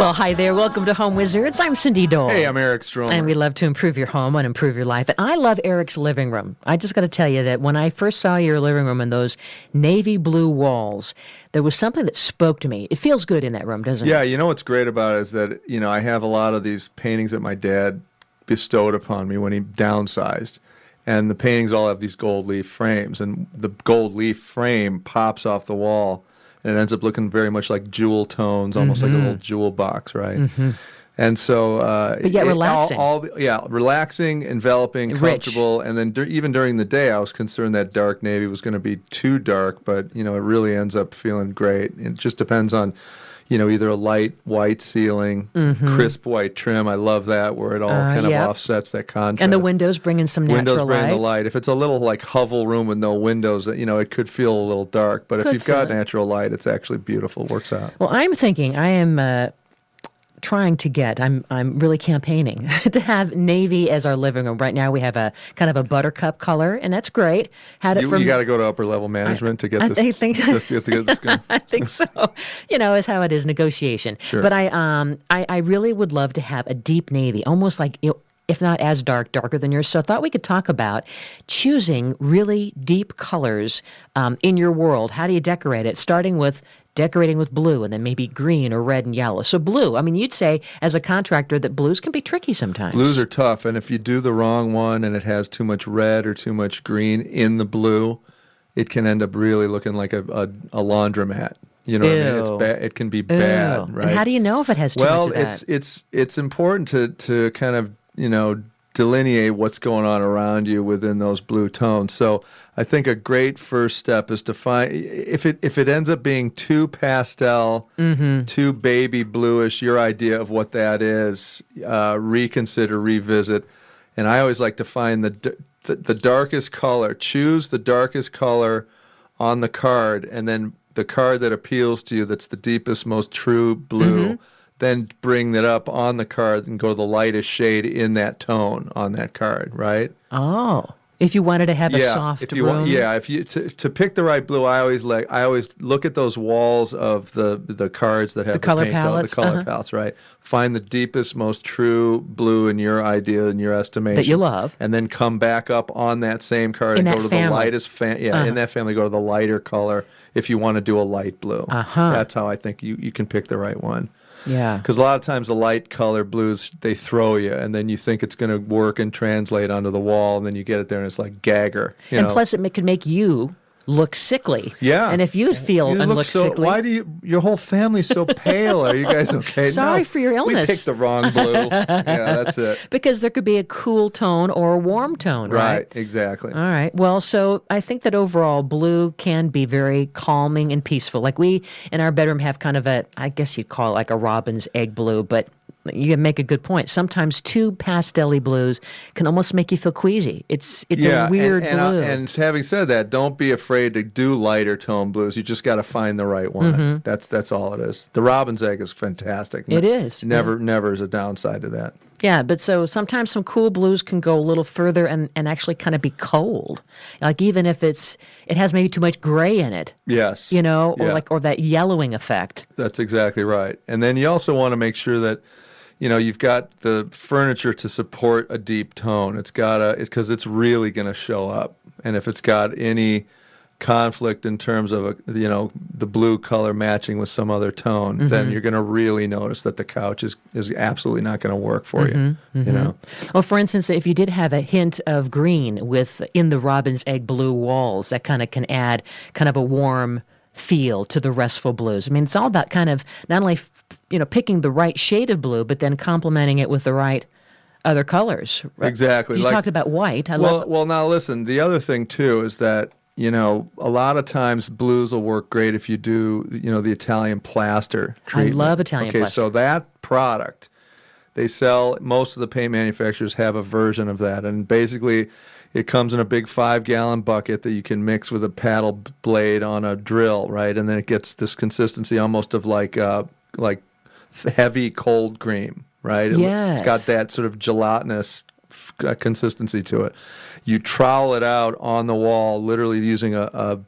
Well, hi there. Welcome to Home Wizards. I'm Cindy Dole. Hey, I'm Eric Stromer. And we love to improve your home and improve your life. And I love Eric's living room. I just got to tell you that when I first saw your living room and those navy blue walls, there was something that spoke to me. It feels good in that room, doesn't it? Yeah, you know what's great about it is that, I have a lot of these paintings that my dad bestowed upon me when he downsized. And the paintings all have these gold leaf frames. And the gold leaf frame pops off the wall. And it ends up looking very much like jewel tones, almost like a little jewel box, right? Mm-hmm. And so, but yet relaxing. Relaxing, enveloping, comfortable. And then even during the day, I was concerned that dark navy was going to be too dark, but it really ends up feeling great. It just depends on, either a light white ceiling, crisp white trim. I love that, where it all kind of offsets that contrast. And the windows bring in some natural windows bring light. The light. If it's a little like hovel room with no windows, it could feel a little dark. But if you've got natural light, it's actually beautiful. It works out. Well, I'm thinking I am trying to get, I'm really campaigning to have navy as our living room. Right now we have a kind of a buttercup color, and that's great. You got to go to upper level management to get this. I think to get this going. I think so. Is how it is, negotiation. Sure. But I really would love to have a deep navy, almost like if not as darker than yours. So I thought we could talk about choosing really deep colors in your world. How do you decorate it? Starting with decorating with blue and then maybe green or red and yellow. So blue, you'd say as a contractor that blues can be tricky sometimes. Blues are tough, and if you do the wrong one and it has too much red or too much green in the blue, it can end up really looking like a laundromat. You know what I mean? It's bad. It can be bad, right? And how do you know if it has too much of that? Well, it's important to kind of, delineate what's going on around you within those blue tones. So I think a great first step is to find, if it ends up being too pastel, too baby bluish, your idea of what that is, reconsider, revisit. And I always like to find the darkest color. Choose the darkest color on the card, and then the card that appeals to you, that's the deepest, most true blue, then bring that up on the card and go the lightest shade in that tone on that card, right? Oh, if you wanted to have a soft room. If you to pick the right blue, I always look at those walls of the cards that have the color paint palettes, the color palettes, right? Find the deepest, most true blue in your idea, in your estimation that you love, and then come back up on that same card and go to the lightest. In that family, go to the lighter color if you want to do a light blue. That's how I think you can pick the right one. Yeah. Because a lot of times the light color blues, they throw you, and then you think it's going to work and translate onto the wall, and then you get it there, and it's like Gagger. Plus, it can make you look sickly. Yeah. And if you feel and look sickly. Why your whole family's so pale? Are you guys okay? Sorry for your illness. We picked the wrong blue. Yeah, that's it. Because there could be a cool tone or a warm tone, right? Right, exactly. All right. Well, so I think that overall blue can be very calming and peaceful. Like we, in our bedroom, have kind of I guess you'd call it like a robin's egg blue, but you make a good point. Sometimes too pastel-y blues can almost make you feel queasy. It's a weird blue. And having said that, don't be afraid to do lighter tone blues. You just got to find the right one. That's all it is. The robin's egg is fantastic. It is. Never is a downside to that. Yeah, but so sometimes some cool blues can go a little further and actually kind of be cold. Like even if it has maybe too much gray in it. Yes. Or that yellowing effect. That's exactly right. And then you also want to make sure that you've got the furniture to support a deep tone. Because it's really going to show up. And if it's got any conflict in terms of the blue color matching with some other tone, then you're going to really notice that the couch is absolutely not going to work for you. Well, for instance, if you did have a hint of green in the robin's egg blue walls, that kind of can add kind of a warm feel to the restful blues. It's all about kind of not only picking the right shade of blue, but then complementing it with the right other colors. Exactly. You talked about white. Well, now listen. The other thing too is that a lot of times blues will work great if you do the Italian plaster treatment. I love Italian plaster. Okay, so that product they sell. Most of the paint manufacturers have a version of that, and basically it comes in a big 5-gallon bucket that you can mix with a paddle blade on a drill, right? And then it gets this consistency almost of like heavy cold cream, right? Yes. It's got that sort of gelatinous consistency to it. You trowel it out on the wall, literally using a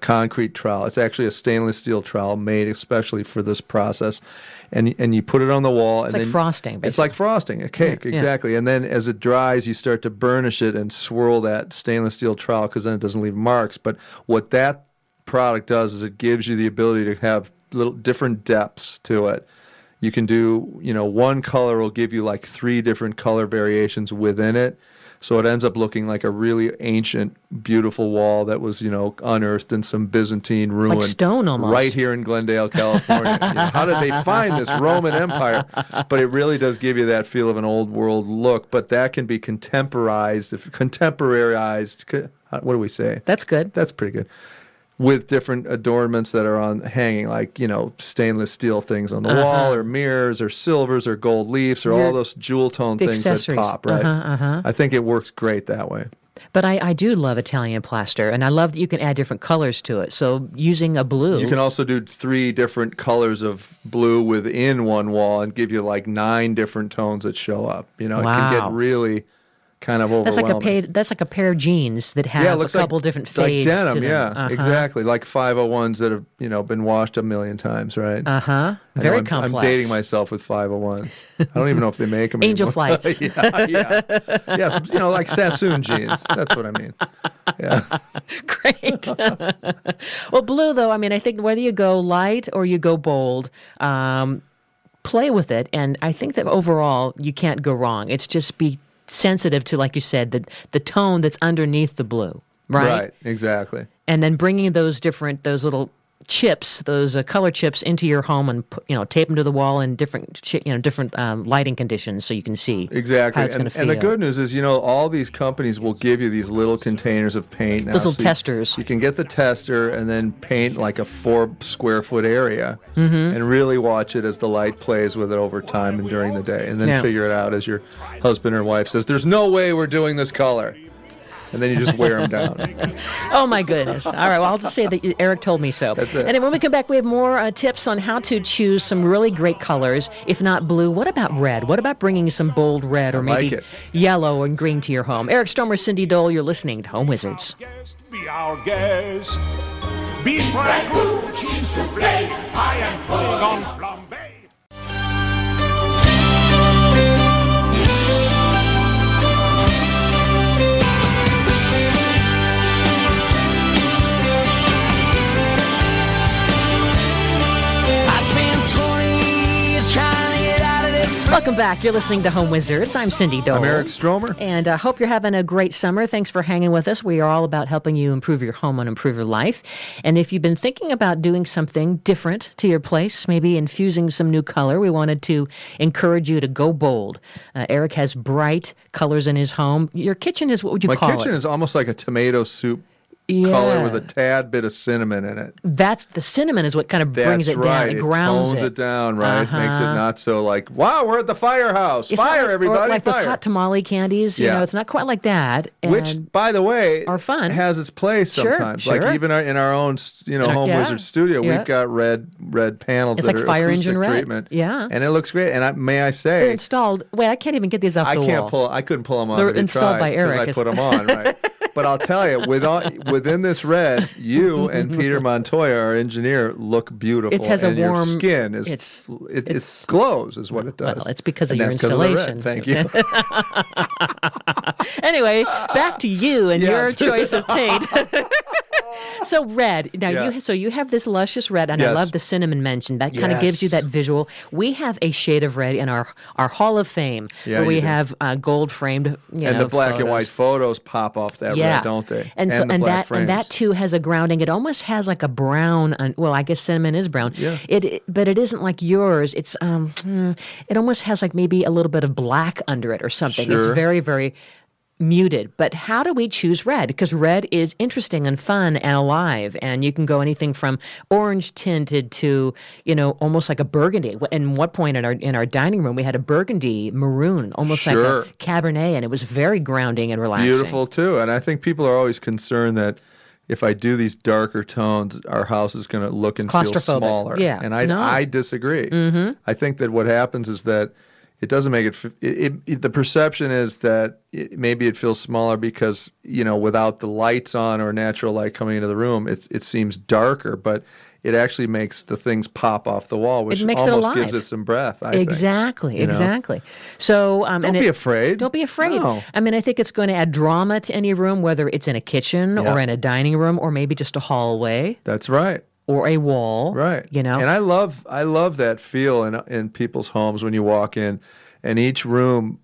concrete trowel. It's actually a stainless steel trowel made especially for this process. And you put it on the wall. It's and like then frosting, basically. It's like frosting, a cake, Yeah, exactly. And then as it dries, you start to burnish it and swirl that stainless steel trowel because then it doesn't leave marks. But what that product does is it gives you the ability to have little different depths to it. You can do, one color will give you like 3 different color variations within it. So it ends up looking like a really ancient, beautiful wall that was, unearthed in some Byzantine ruin. Like stone almost. Right here in Glendale, California. How did they find this Roman Empire? But it really does give you that feel of an old world look. But that can be contemporized. What do we say? That's good. That's pretty good. With different adornments that are on hanging, like, stainless steel things on the wall, or mirrors, or silvers, or gold leaves, or all those jewel tone things that pop, right? I think it works great that way. But I do love Italian plaster, and I love that you can add different colors to it. So using a blue. You can also do 3 different colors of blue within one wall and give you like 9 different tones that show up. It can get really kind of overwhelming. That's like a pair of jeans that have a couple different fades like denim, to them. Yeah, exactly. Like 501s that have, been washed a million times, right? Very complex. I'm dating myself with 501s. I don't even know if they make them Angel anymore. Flights. Yeah, like Sassoon jeans. That's what I mean. Yeah. Great. Well, blue, though, I think whether you go light or you go bold, play with it. And I think that overall, you can't go wrong. It's just be sensitive to, like you said, the tone that's underneath the blue, right? Right, exactly. And then bringing those little chips, those color chips, into your home and tape them to the wall in different lighting conditions so you can see exactly how it's going to feel. And the good news is, all these companies will give you these little containers of paint now. Those little testers. You can get the tester and then paint like a 4 square foot area and really watch it as the light plays with it over time and during the day, and then figure it out as your husband or wife says, "There's no way we're doing this color." And then you just wear them down. Oh, my goodness. All right, well, I'll just say that Eric told me so. That's it. And then when we come back, we have more tips on how to choose some really great colors. If not blue, what about red? What about bringing some bold red or maybe yellow and green to your home? Eric Stromer, Cindy Dole, you're listening to Home Wizards. Be our guest. Beef ragout, cheese soufflé, I am pudding on flambé. Welcome back. You're listening to Home Wizards. I'm Cindy Dole. I'm Eric Stromer. And I hope you're having a great summer. Thanks for hanging with us. We are all about helping you improve your home and improve your life. And if you've been thinking about doing something different to your place, maybe infusing some new color, we wanted to encourage you to go bold. Eric has bright colors in his home. Your kitchen is, what would you call it? My kitchen is almost like a tomato soup color with a tad bit of cinnamon in it. That's the cinnamon is what kind of brings it down. It grounds tones it down, right? Makes it not so like, wow, we're at the firehouse. It's fire, like, everybody, or like fire. those hot tamale candies. You know, it's not quite like that. Which, by the way, are fun. Has its place sometimes. Sure. Like even in our own, Home Wizard studio, we've got red panels it's that like are fire acoustic engine red. treatment. Yeah. And it looks great. And may I say, they're installed. Wait, I can't even get these off the wall. I couldn't pull them on. They're installed by Eric. I put them on, right? But I'll tell you, within this red, you and Peter Montoya, our engineer, look beautiful. It has and a warm. Your skin is it glows, is what it does. Well, it's because of and your that's installation. Of the red. Thank you. Anyway, back to you and your choice of paint. So red. Now you have this luscious red, and I love the cinnamon mention. That kind of gives you that visual. We have a shade of red in our Hall of Fame, where we have gold framed, and the black and white photos pop off that red, don't they? And that too has a grounding. It almost has like a brown. Well, I guess cinnamon is brown. Yeah. But it isn't like yours. It's it almost has like maybe a little bit of black under it or something. Sure. It's very, very muted. But how do we choose red? Because red is interesting and fun and alive, and you can go anything from orange tinted to almost like a burgundy. And what point in our dining room we had a burgundy maroon, almost like a Cabernet, and it was very grounding and relaxing. Beautiful too. And I think people are always concerned that if I do these darker tones, our house is going to look and feel smaller. Yeah. And I disagree. Mm-hmm. I think that what happens is that it doesn't make the perception is that maybe it feels smaller because, without the lights on or natural light coming into the room, it seems darker, but it actually makes the things pop off the wall, which It makes it almost alive. gives it some breath, I think. Exactly, you know? exactly. So Don't be afraid. Don't be afraid. No. I mean, I think it's going to add drama to any room, whether it's in a kitchen Yeah. or in a dining room or maybe just a hallway That's right. or a wall. Right. You know? And I love that feel in people's homes when you walk in, and each room,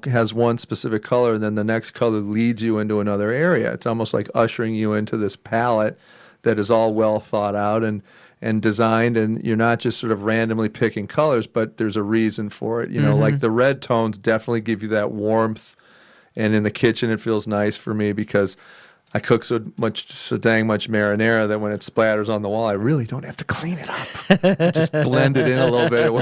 has one specific color, and then the next color leads you into another area. It's almost like ushering you into this palette that is all well thought out and designed, and you're not just sort of randomly picking colors, but there's a reason for it. Like the red tones definitely give you that warmth, and in the kitchen it feels nice for me because I cook so dang much marinara that when it splatters on the wall, I really don't have to clean it up. I just blend it in a little bit.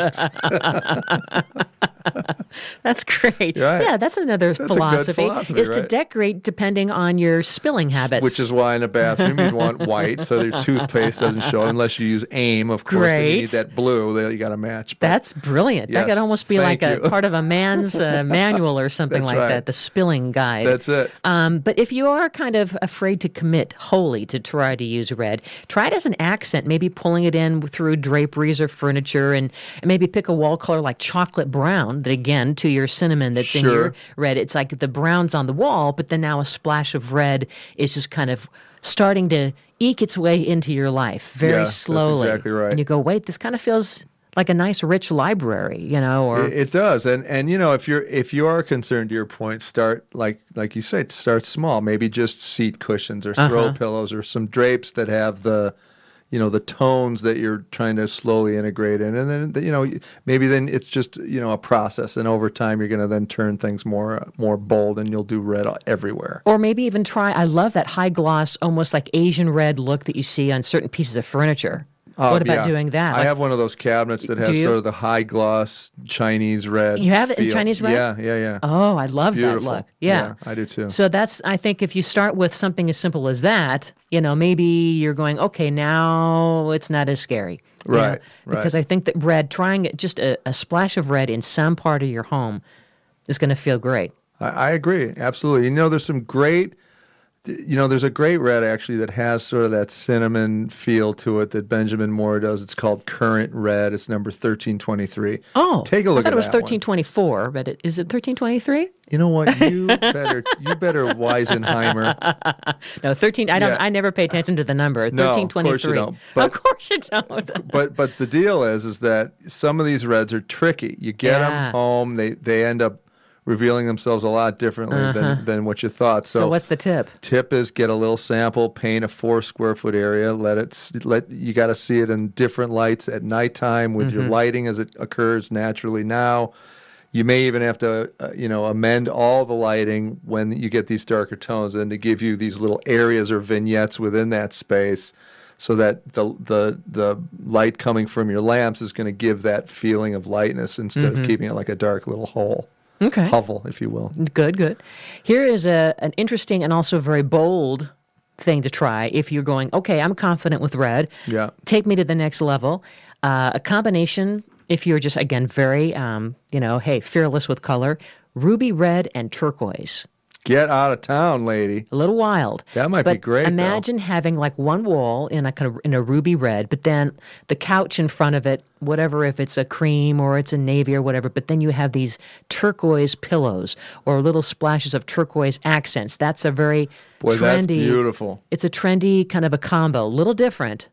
That's great. Right. Yeah, that's another a good philosophy, philosophy, is to right? decorate depending on your spilling habits. Which is why in a bathroom you'd want white so your toothpaste doesn't show unless you use AIM, of course. Then you Great. need that blue that you got to match. But That's brilliant. That Yes, could almost be like thank a you. part of a man's manual or something That's like right. that, the spilling guide. That's it. But if you are kind of afraid to commit wholly to try to use red, try it as an accent, maybe pulling it in through draperies or furniture, and maybe pick a wall color like chocolate brown, that again, to your cinnamon that's in Sure. your red. It's like the brown's on the wall, but then now a splash of red is just kind of starting to eke its way into your life very Yeah, that's slowly. exactly right. And you go, wait, this kind of feels like a nice rich library, or It does, and if you are concerned, to your point, start like you say, start small. Maybe just seat cushions or throw pillows or some drapes that have the tones that you're trying to slowly integrate in, and then maybe then it's just a process, and over time you're going to then turn things more bold, and you'll do red everywhere. Or maybe even try, I love that high gloss, almost like Asian red look that you see on certain pieces of furniture. What about Yeah. doing that? I Like, have one of those cabinets that Do has you? sort of the high gloss Chinese red. You have it in feel. Chinese red? Yeah. oh, I love Beautiful. that look. Yeah. I do too. So I think if you start with something as simple as that, maybe you're going, okay, now it's not as scary. you know? Right, right. Because I think that red, trying it, just a splash of red in some part of your home is going to feel great. I agree. Absolutely. There's some great, there's a great red actually that has sort of that cinnamon feel to it that Benjamin Moore does. It's called Current Red. It's number 1323. Oh, Take a look I thought at it was that one. 1324, but is it 1323? You know what? You better Weisenheimer. No, 13. I don't. Yeah. I never pay attention to the number. No, of 1323. course you don't. But- Of course you don't. But the deal is that some of these reds are tricky. You get Yeah. them home, they end up revealing themselves a lot differently than what you thought. So what's the tip? Tip is get a little sample, paint a 4 square foot area, you got to see it in different lights at nighttime with your lighting as it occurs naturally now. You may even have to, amend all the lighting when you get these darker tones, and to give you these little areas or vignettes within that space, so that the light coming from your lamps is going to give that feeling of lightness instead of keeping it like a dark little hole. Okay. Hovel, if you will. Good. Here is an interesting and also very bold thing to try if you're going, okay, I'm confident with red. Yeah. Take me to the next level. A combination, if you're just, again, very, fearless with color, ruby red and turquoise. Get out of town, lady. A little wild. That might be But great, though. Imagine having like one wall in a ruby red, but then the couch in front of it, whatever, if it's a cream or it's a navy or whatever, but then you have these turquoise pillows or little splashes of turquoise accents. That's a very Boy, trendy. that's beautiful. It's a trendy kind of a combo, a little different,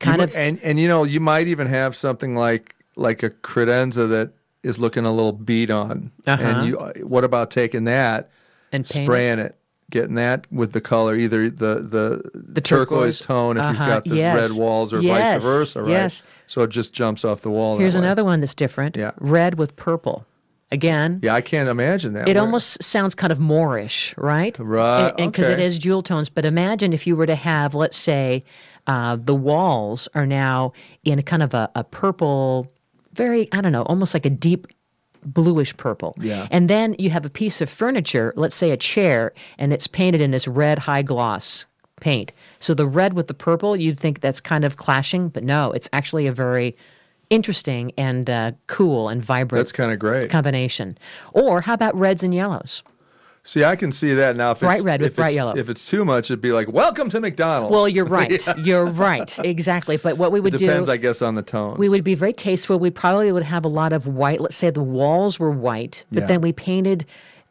And you might even have something like a credenza that is looking a little beat on. And what about taking that and paint spraying it, getting that with the color, either the turquoise tone if you've got the Yes. red walls, or Yes. vice versa, right? Yes. So it just jumps off the wall. Here's that way. another one that's different. Yeah. Red with purple. Again, Yeah, I can't imagine that. it Where- almost sounds kind of Moorish, right? Right, And because it okay. is jewel tones. But imagine if you were to have, let's say, the walls are now in a kind of a purple, very, I don't know, almost like a deep bluish purple. Yeah. And then you have a piece of furniture, let's say a chair, and it's painted in this red high gloss paint. So the red with the purple, you'd think that's kind of clashing, but no, it's actually a very interesting and cool and vibrant. That's kind of great. Combination. Or how about reds and yellows? See, I can see that now. If Bright it's, red with if bright it's- yellow. If it's too much, it'd be like, welcome to McDonald's. Well, you're right. Yeah. You're right. Exactly. But what we would Depends, do, I guess, on the tone. we would be very tasteful. We probably would have a lot of white. Let's say the walls were white, but Yeah. then we painted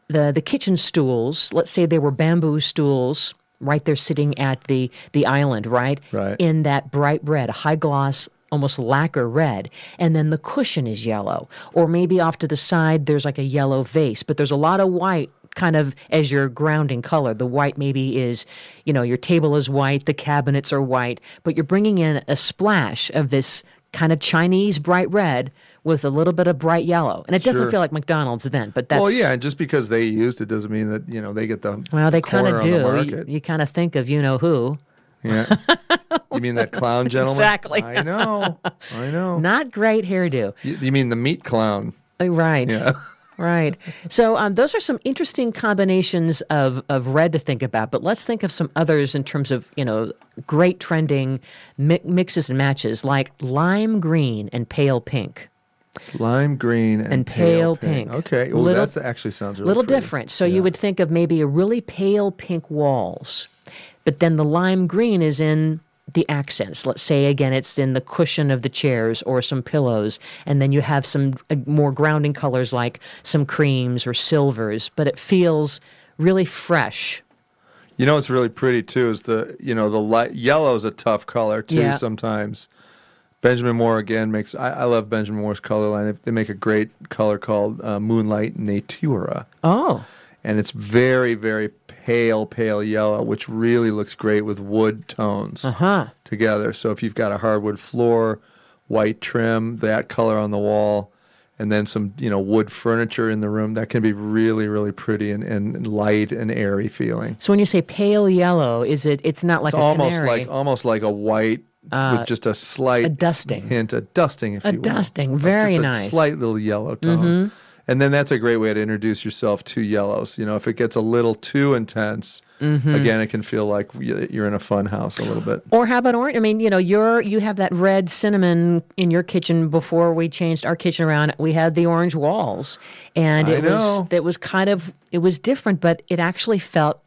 the kitchen stools. Let's say they were bamboo stools right there sitting at the island, right? Right. In that bright red, a high gloss, almost lacquer red. And then the cushion is yellow. Or maybe off to the side, there's like a yellow vase, but there's a lot of white kind of as your grounding color. The white maybe is, your table is white, the cabinets are white, but you're bringing in a splash of this kind of Chinese bright red with a little bit of bright yellow. And it doesn't Sure. feel like McDonald's then, but that's... Well, yeah, and just because they used it doesn't mean that, they get the Well, they the kind corner of on the do. market. You kind of think of who. Yeah. You mean that clown gentleman? Exactly. I know. Not great hairdo. You mean the meat clown? Right. Yeah. Right. So those are some interesting combinations of red to think about. But let's think of some others in terms of, great trending mixes and matches like lime green and pale pink. Lime green and pale pink. Okay. Well, Little- that actually sounds really Little pretty. different. So you would think of maybe a really pale pink walls. But then the lime green is in the accents. Let's say, again, it's in the cushion of the chairs or some pillows. And then you have some more grounding colors like some creams or silvers. But it feels really fresh. You know what's really pretty too is the light yellow is a tough color too Yeah. sometimes. Benjamin Moore again makes I love Benjamin Moore's color line. They make a great color called Moonlight Natura, Oh, and it's very very pale yellow, which really looks great with wood tones together. So if you've got a hardwood floor, white trim, that color on the wall, and then some wood furniture in the room, that can be really really pretty and light and airy feeling. so when you say pale yellow, it's not like It's a almost canary. almost like a white with just a slight a dusting. hint, a dusting, if A you will. dusting, Of very just nice. Mm-hmm. A slight little yellow tone. And then that's a great way to introduce yourself to yellows. If it gets a little too intense, Mm-hmm. again, it can feel like you're in a fun house a little bit. Or how about orange? I mean, you have that red cinnamon in your kitchen. Before we changed our kitchen around, we had the orange walls, and it was different, but it actually felt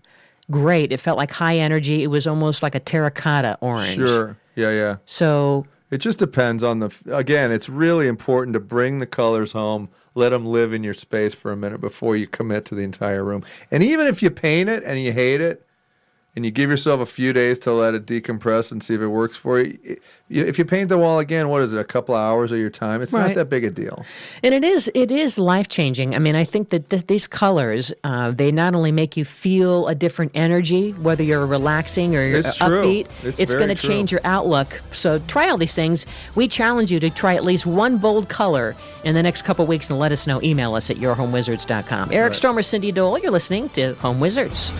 great. It felt like high energy. It was almost like a terracotta orange. Sure. Yeah. So It just depends on again, it's really important to bring the colors home, let them live in your space for a minute before you commit to the entire room. And even if you paint it and you hate it, and you give yourself a few days to let it decompress and see if it works for you, if you paint the wall again, what is it, a couple of hours of your time? It's Right. not that big a deal. And it is life-changing. I mean, I think that these colors, they not only make you feel a different energy, whether you're relaxing or you're It's true. upbeat, It's it's very going to true. change your outlook. So try all these things. We challenge you to try at least one bold color in the next couple weeks and let us know. Email us at yourhomewizards.com. Eric Stormer, Cindy Dole, you're listening to Home Wizards.